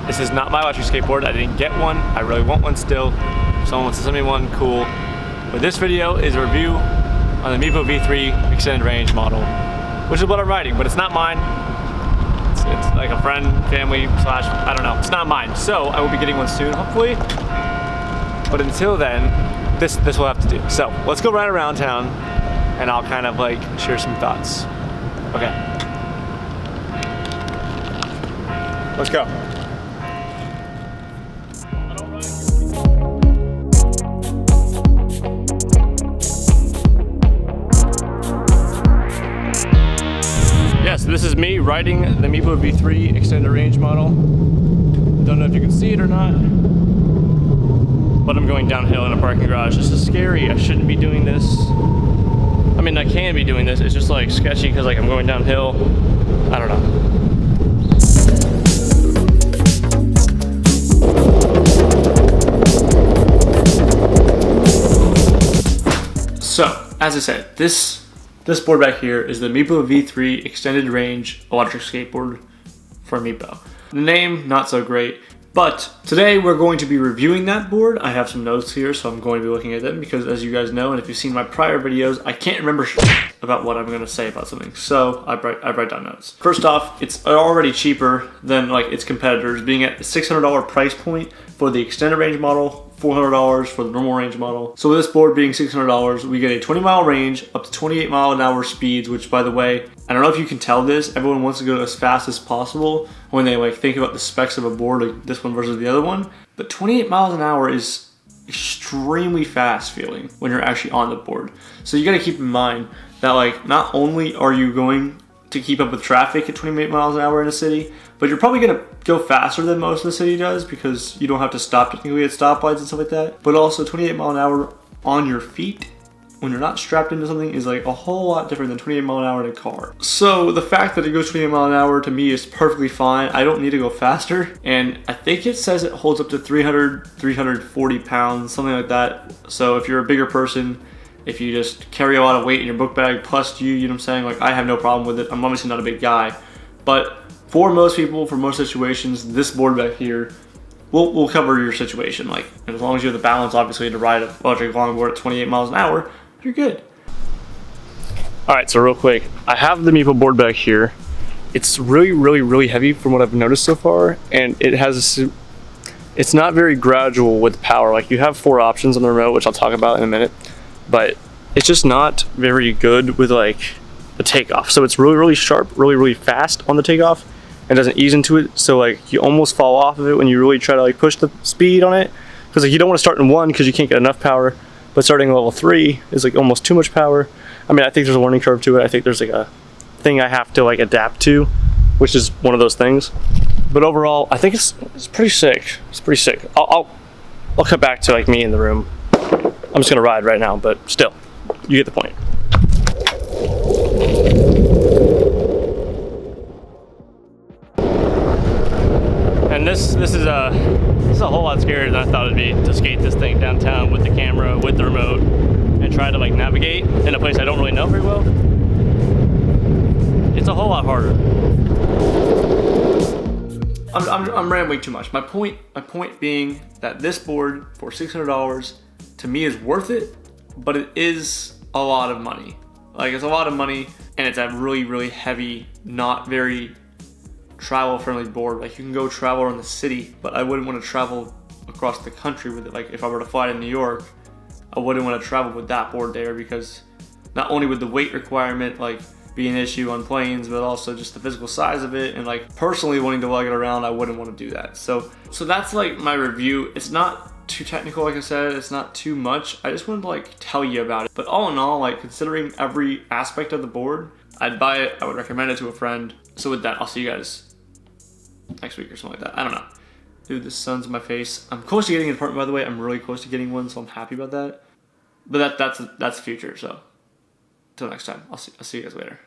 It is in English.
This is not my electric skateboard. I didn't get one. I really want one still. If someone wants to send me one, cool. But this video is a review on the Meepo V3 extended range model, which is what I'm riding, but it's not mine. It's like a friend, family, slash, I don't know. It's not mine. So I will be getting one soon, hopefully. But until then, this will have to do. So let's go ride around town and I'll kind of like share some thoughts. Okay. Let's go. Yeah, so this is me riding the Meepo V3 extended range model. Don't know if you can see it or not, but I'm going downhill in a parking garage. This is scary. I shouldn't be doing this. I mean, I can be doing this. It's just like sketchy because like I'm going downhill. I don't know. So, as I said, this board back here is the Meepo V3 extended range electric skateboard from Meepo. The name, not so great, but today we're going to be reviewing that board. I have some notes here, so I'm going to be looking at them because as you guys know, and if you've seen my prior videos, I can't remember about what I'm going to say about something, so I write down notes. First off, it's already cheaper than like its competitors, being at the $600 price point for the extended range model, $400 for the normal range model. So with this board being $600, we get a 20-mile range, up to 28-mile-an-hour speeds, which by the way, I don't know if you can tell this, everyone wants to go as fast as possible when they like think about the specs of a board like this one versus the other one. But 28 miles an hour is extremely fast feeling when you're actually on the board. So you gotta keep in mind that like not only are you going to keep up with traffic at 28 miles an hour in a city, but you're probably gonna go faster than most of the city does because you don't have to stop technically at stoplights and stuff like that. But also 28 mile an hour on your feet when you're not strapped into something is like a whole lot different than 28 mile an hour in a car. So the fact that it goes 28 mile an hour to me is perfectly fine. I don't need to go faster. And I think it says it holds up to 340 pounds, something like that. So if you're a bigger person, if you just carry a lot of weight in your book bag plus you know what I'm saying? Like I have no problem with it. I'm obviously not a big guy, but for most people, for most situations, this board back here will cover your situation. Like as long as you have the balance, obviously, to ride an electric longboard at 28 miles an hour, you're good. All right, so real quick, I have the Meepo board back here. It's really heavy from what I've noticed so far, and it's not very gradual with power. Like you have 4 options on the remote, which I'll talk about in a minute, but it's just not very good with like the takeoff. So it's really sharp, really fast on the takeoff, and doesn't ease into it. So like you almost fall off of it when you really try to like push the speed on it, because like you don't want to start in 1 because you can't get enough power. But starting level 3 is like almost too much power. I mean, I think there's a learning curve to it. I think there's like a thing I have to like adapt to, which is one of those things. But overall, I think it's pretty sick. It's pretty sick. I'll cut back to like me in the room. I'm just gonna ride right now, but still, you get the point. And this is a whole lot scarier than I thought it'd be to skate this thing downtown with the camera, with the remote, and try to like navigate in a place I don't really know very well. It's a whole lot harder. I'm rambling too much. My point being that this board for $600 to me is worth it, but it is a lot of money. Like it's a lot of money, and it's a really heavy, not very travel-friendly board. Like you can go travel around the city, but I wouldn't want to travel across the country with it. Like if I were to fly to New York, I wouldn't want to travel with that board there because not only would the weight requirement like be an issue on planes, but also just the physical size of it, and like personally wanting to lug it around, I wouldn't want to do that. So that's like my review. It's not too technical, like I said, it's not too much. I just wanted to like tell you about it. But all in all, like considering every aspect of the board, I'd buy it. I would recommend it to a friend. So with that, I'll see you guys next week or something like that. I don't know. Dude, the sun's in my face. I'm close to getting an apartment, by the way. I'm really close to getting one, so I'm happy about that. But that's the future, so until next time, I'll see you guys later.